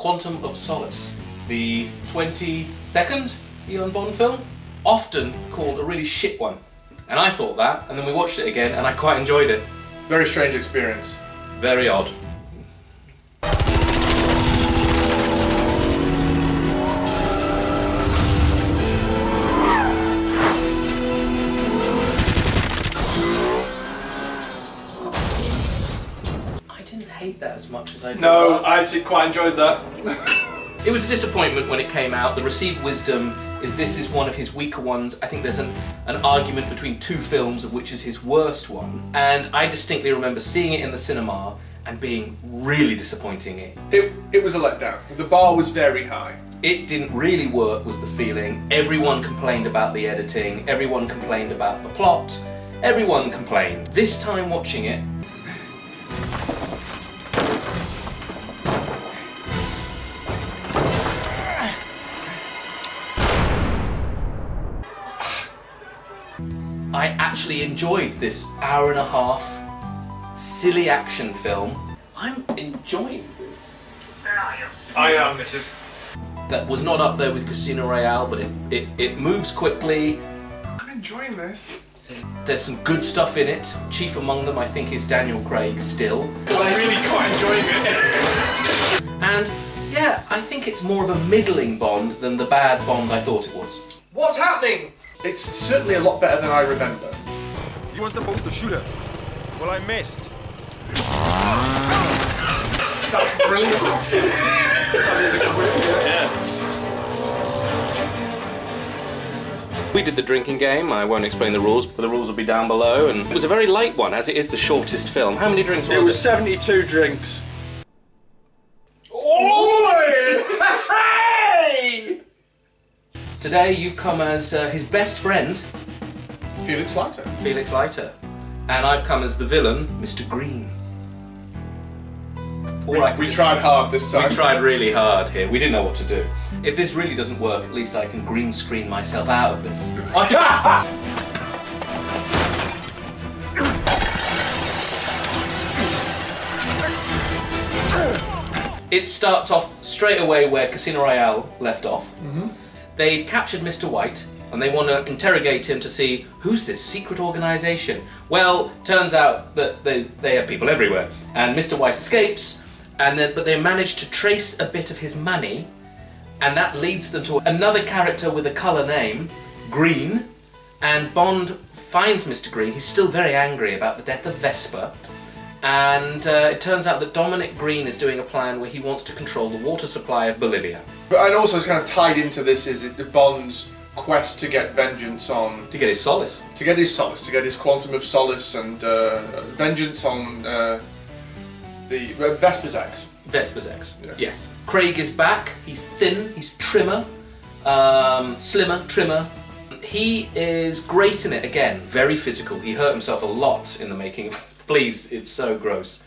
Quantum of Solace, the 22nd Elon Bond film, often called a really shit one. And I thought that, and then we watched it again, and I quite enjoyed it. Very strange experience. Very odd. I didn't hate that as much as I did. No, I actually quite enjoyed that. It was a disappointment when it came out. The received wisdom is this is one of his weaker ones. I think there's an argument between two films of which is his worst one. And I distinctly remember seeing it in the cinema and being really disappointing It was a letdown. The bar was very high. It didn't really work, was the feeling. Everyone complained about the editing, everyone complained about the plot, everyone complained. This time watching it, I actually enjoyed this hour-and-a-half silly action film. I'm enjoying this. Where are you? I am, Mrs. That was not up there with Casino Royale, but it moves quickly. I'm enjoying this. There's some good stuff in it. Chief among them, I think, is Daniel Craig still. I'm really quite enjoying it. And yeah, I think it's more of a middling Bond than the bad Bond I thought it was. What's happening? It's certainly a lot better than I remember. You weren't supposed to shoot her. Well, I missed. That's brilliant. That is a quip, yeah. We did the drinking game. I won't explain the rules, but the rules will be down below. And it was a very light one, as it is the shortest film. How many drinks was it? It was 72 drinks. Oi! Hey! Today you've come as his best friend, Felix Leiter. Felix Leiter. And I've come as the villain, Mr. Green. We tried hard this time. We tried really hard here. We didn't know what to do. If this really doesn't work, at least I can green screen myself out of this. It starts off straight away where Casino Royale left off. They've captured Mr. White and they want to interrogate him to see who's this secret organisation. Well, turns out that they have people everywhere, and Mr. White escapes, but they manage to trace a bit of his money, and that leads them to another character with a colour name, Green, and Bond finds Mr. Green. He's still very angry about the death of Vesper. And it turns out that Dominic Green is doing a plan where he wants to control the water supply of Bolivia. And also it's kind of tied into this is Bond's quest to get vengeance on... To get his solace. To get his solace, to get his Quantum of Solace and vengeance on the Vesper's ex. Vesper's ex, yeah. Yes. Craig is back, he's thin, he's trimmer, slimmer, trimmer. He is great in it again, very physical. He hurt himself a lot in the making of... Please, it's so gross.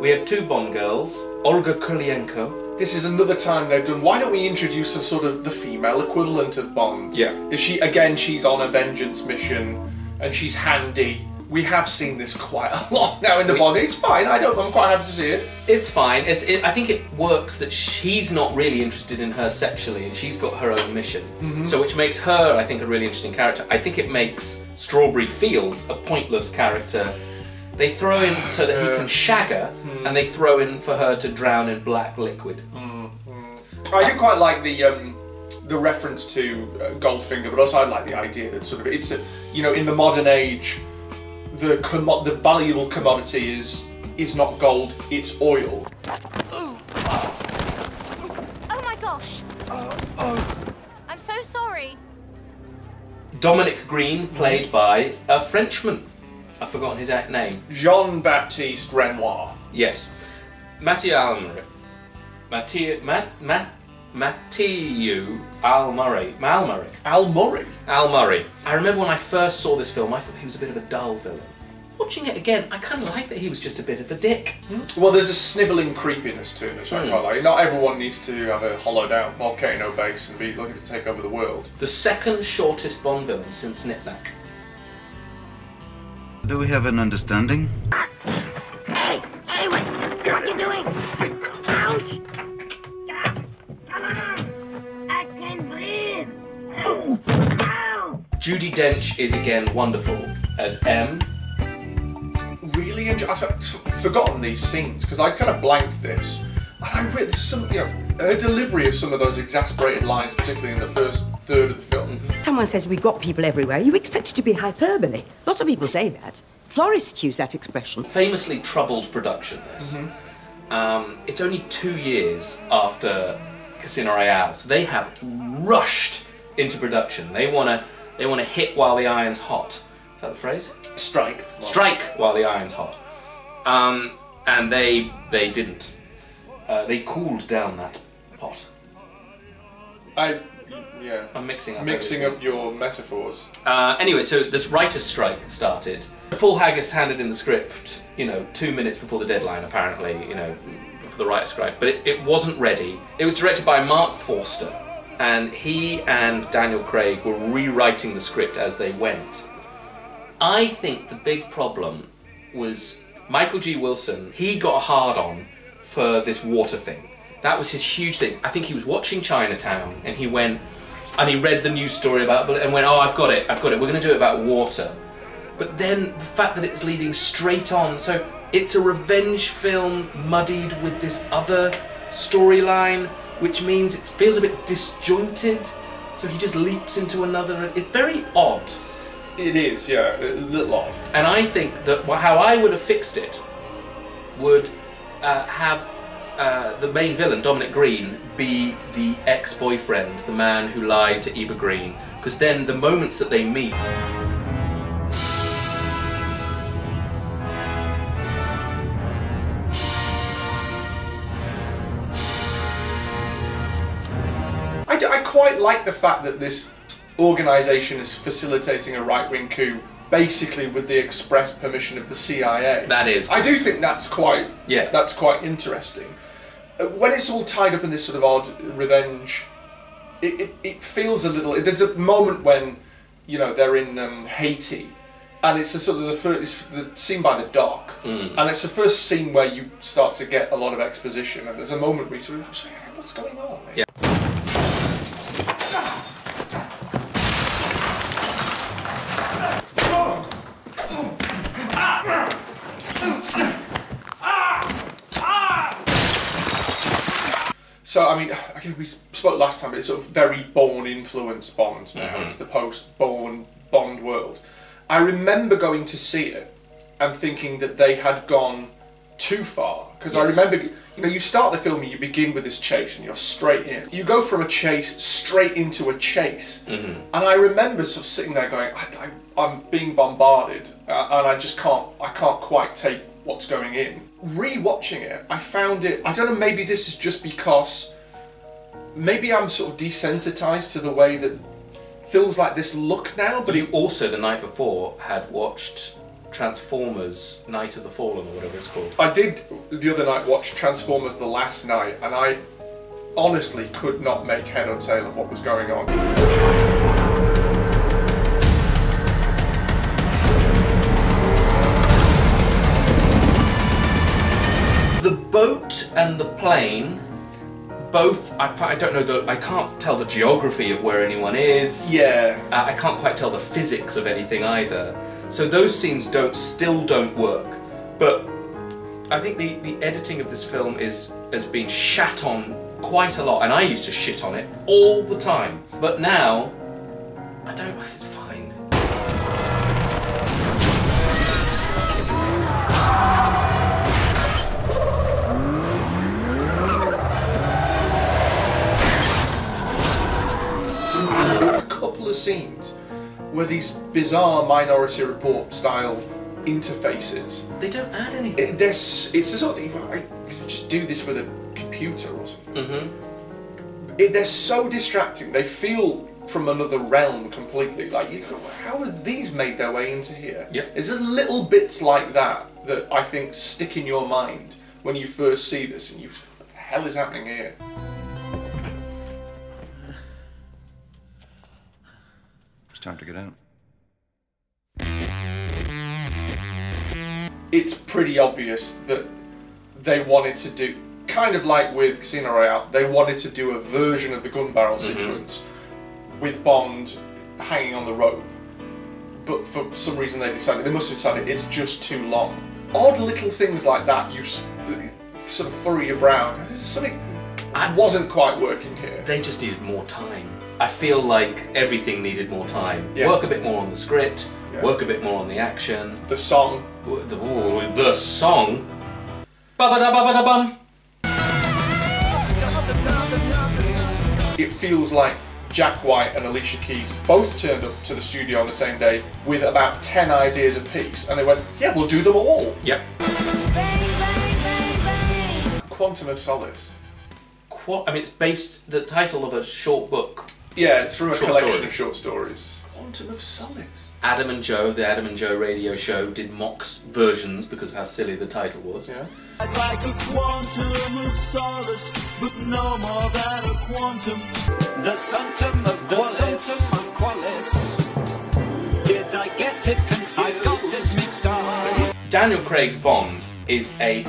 We have two Bond girls, Olga Kurylenko. This is another time they've done, why don't we introduce a sort of the female equivalent of Bond? Yeah. Is she's on a vengeance mission and she's handy. We have seen this quite a lot now in the Bond. It's fine, I'm quite happy to see it. It's fine. I think it works that he's not really interested in her sexually and she's got her own mission. So which makes her, I think, a really interesting character. I think it makes Strawberry Fields a pointless character. They throw in so that he can shag her, and they throw in for her to drown in black liquid. I do quite like the reference to Goldfinger, but also I like the idea that sort of it's in the modern age, the valuable commodity is not gold, it's oil. Oh my gosh! I'm so sorry. Dominic Green, played by a Frenchman. I've forgotten his name. Jean-Baptiste Renoir. Yes. Mathieu Almurray. Mathieu Almurray. Al Murray. I remember when I first saw this film, I thought he was a bit of a dull villain. Watching it again, I kind of like that he was just a bit of a dick. Well, there's a snivelling creepiness to him, which I quite like. Not everyone needs to have a hollowed out volcano base and be looking to take over the world. The second shortest Bond villain since Nip Nack. Do we have an understanding? Hey, what are you doing? Ouch! Come on! I can breathe! Ow! Judi Dench is again wonderful as M. Really I've forgotten these scenes because I kind of blanked this. And I read some, her delivery of some of those exasperated lines, particularly in the first third of the film. Someone says we've got people everywhere. You expect it to be hyperbole. Lots of people say that. Florists use that expression. Famously troubled production, this. It's only 2 years after Casino Royale, so they have rushed into production. They want to hit while the iron's hot. Is that the phrase? Strike. Strike while the iron's hot. And they didn't. They cooled down that pot. I'm mixing up your metaphors. Anyway, so this writer's strike started. Paul Haggis handed in the script, 2 minutes before the deadline, apparently, for the writer's strike. But it wasn't ready. It was directed by Mark Forster, and he and Daniel Craig were rewriting the script as they went. I think the big problem was Michael G. Wilson. He got a hard-on for this water thing. That was his huge thing. I think he was watching Chinatown and he went and he read the news story about it and went, oh, I've got it, we're going to do it about water. But then the fact that it's leading straight on, so it's a revenge film muddied with this other storyline, which means it feels a bit disjointed, so he just leaps into another. It's very odd. It is, yeah, a little odd. And I think that how I would have fixed it would have the main villain, Dominic Green, be the ex-boyfriend, the man who lied to Eva Green, because then the moments that they meet... I quite like the fact that this organisation is facilitating a right-wing coup basically with the express permission of the CIA. That is. I do think that's quite interesting. When it's all tied up in this sort of odd revenge, it feels a little... There's a moment when, they're in Haiti, and it's the scene by the dock, and it's the first scene where you start to get a lot of exposition, and there's a moment where you sort of say, what's going on? Yeah. So, I mean, again, we spoke last time, it's sort of very Bourne-influence Bond now. It's the post-Bourne Bond world. I remember going to see it and thinking that they had gone too far. Because I remember, you start the film and you begin with this chase and you're straight in. You go from a chase straight into a chase. And I remember sort of sitting there going, I'm being bombarded and I can't quite take what's going in. Re-watching it, I found it, I don't know, maybe this is just because maybe I'm sort of desensitized to the way that films like this look now, but you also, the night before, had watched Transformers Night of the Fallen, or whatever it's called. I did, the other night, watch Transformers The Last Night, and I honestly could not make head or tail of what was going on. The boat and the plane, both, I don't know, I can't tell the geography of where anyone is. Yeah. I can't quite tell the physics of anything either. So those scenes still don't work. But I think the editing of this film has been shat on quite a lot, and I used to shit on it all the time. But now, it's fine. Scenes where these bizarre Minority Report style interfaces, they don't add anything. It's the sort of thing you can just do this with a computer or something. They're so distracting. They feel from another realm completely. Like, how have these made their way into here? Yeah. There's little bits like that I think stick in your mind when you first see this, and what the hell is happening here? Time to get out. it's pretty obvious that they wanted to do, kind of like with Casino Royale, they wanted to do a version of the gun barrel sequence with Bond hanging on the rope. But for some reason they must have decided it's just too long. Odd little things like that, you sort of furrow your brow. Something wasn't quite working here. They just needed more time. I feel like everything needed more time. Yeah. Work a bit more on the script, work a bit more on the action. The song. The song. Ba-ba-da-ba-ba-da-bum. It feels like Jack White and Alicia Keys both turned up to the studio on the same day with about 10 ideas apiece, and they went, yeah, we'll do them all. Yep. Quantum of Solace. I mean, it's based the title of a short book. Yeah, it's from a Short collection story. of short stories. Quantum of Solace. Adam and Joe, the Adam and Joe radio show, did Mox versions because of how silly the title was. Yeah. I'd like a quantum of solace, but no more than a quantum. The quantum of Qualis. Did I get it confused? I got it mixed up. Daniel Craig's Bond is a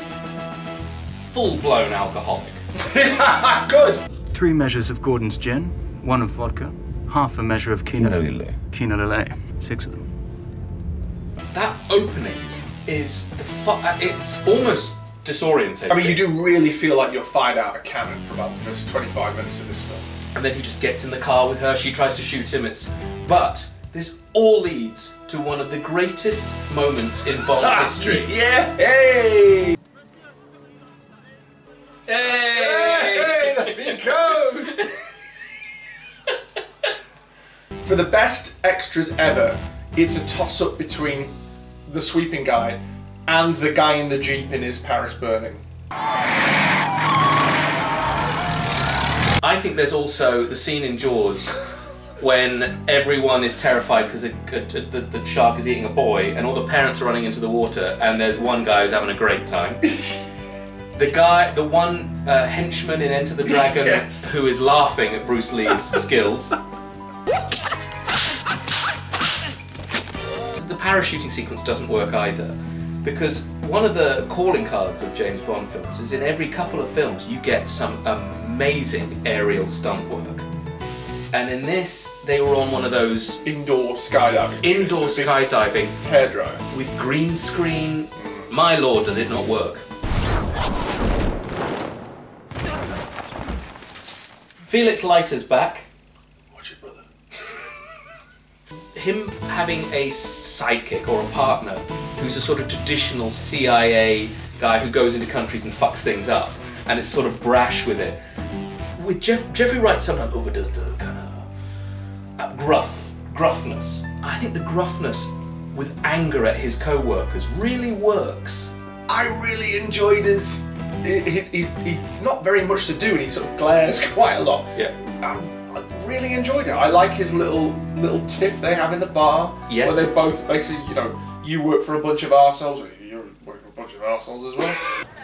full-blown alcoholic. Good! 3 measures of Gordon's gin, 1 of vodka, half a measure of Quina Lillet. 6 of them. That opening is it's almost disorientating. I mean, you do really feel like you're fired out of a cannon for about the first 25 minutes of this film. And then he just gets in the car with her, she tries to shoot him, but this all leads to one of the greatest moments in Bond history. Yeah! Hey! Hey! There he goes! For the best extras ever, it's a toss-up between the sweeping guy and the guy in the Jeep in his Paris Burning. I think there's also the scene in Jaws when everyone is terrified because the shark is eating a boy and all the parents are running into the water and there's one guy who's having a great time. The one henchman in Enter the Dragon who is laughing at Bruce Lee's skills. The parachuting sequence doesn't work either, because one of the calling cards of James Bond films is in every couple of films you get some amazing aerial stunt work. And in this, they were on one of those indoor skydiving. Hairdryer. With green screen. My lord, does it not work. Felix Leiter's back. Watch it, brother. Him having a sidekick or a partner who's a sort of traditional CIA guy who goes into countries and fucks things up and is sort of brash with it. With Jeffrey Wright sometimes overdoes the kind of gruffness. I think the gruffness with anger at his co-workers really works. I really enjoyed he's not very much to do and he sort of glares quite a lot. Yeah. I really enjoyed it. I like his little tiff they have in the bar. Yeah. Where they both basically, you work for a bunch of arseholes, you're working for a bunch of arseholes as well.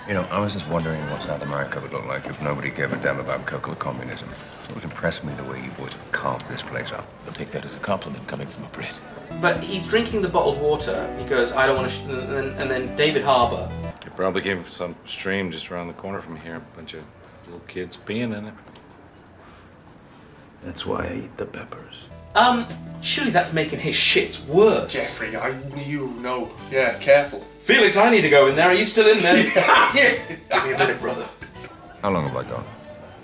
I was just wondering what South America would look like if nobody gave a damn about cocoa communism. So it impressed me the way you boys have carved this place up. I'll take that as a compliment coming from a Brit. But he's drinking the bottled water. He goes, I don't want to. And then David Harbour. It probably came from some stream just around the corner from here. A bunch of little kids peeing in it. That's why I eat the peppers. Surely that's making his shits worse. Jeffrey, yeah, careful. Felix, I need to go in there. Are you still in there? Yeah. Give me a minute, brother. How long have I gone?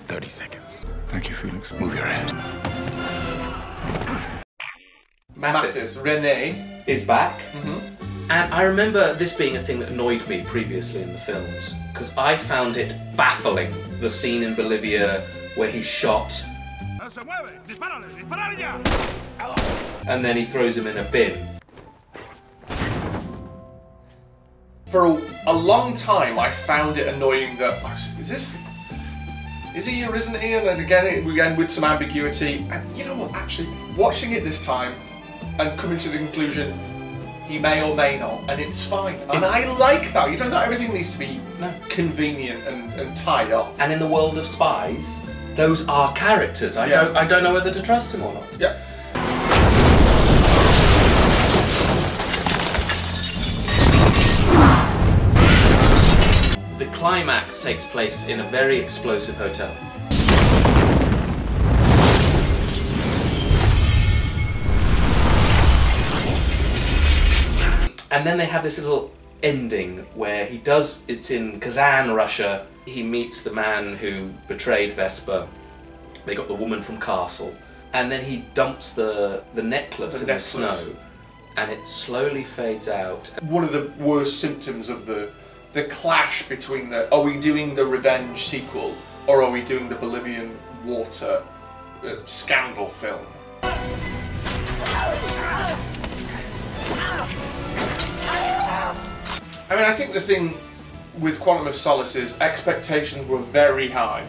30 seconds. Thank you, Felix. Move your ass. Mathis, Renee is back. And I remember this being a thing that annoyed me previously in the films, because I found it baffling, the scene in Bolivia where he's shot and then he throws him in a bin. For a long time I found it annoying that, is he or isn't he? And then again with some ambiguity. And you know what, actually, watching it this time and coming to the conclusion he may or may not, and it's fine. And I like that. Not everything needs to be convenient and tied up. And in the world of spies, those are characters. I don't know whether to trust him or not. Yeah. climax takes place in a very explosive hotel. And then they have this little ending where it's in Kazan, Russia. He meets the man who betrayed Vesper. They got the woman from Castle. And then he dumps the necklace in the snow. And it slowly fades out. One of the worst symptoms of the clash between are we doing the revenge sequel or are we doing the Bolivian water scandal film? I mean, I think the thing with Quantum of Solace is expectations were very high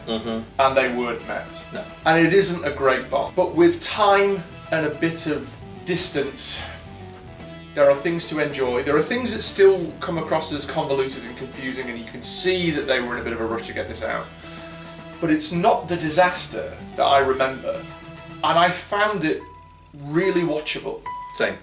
and they weren't met. No. And it isn't a great bomb. But with time and a bit of distance, there are things to enjoy. There are things that still come across as convoluted and confusing, and you can see that they were in a bit of a rush to get this out. But it's not the disaster that I remember, and I found it really watchable. Same.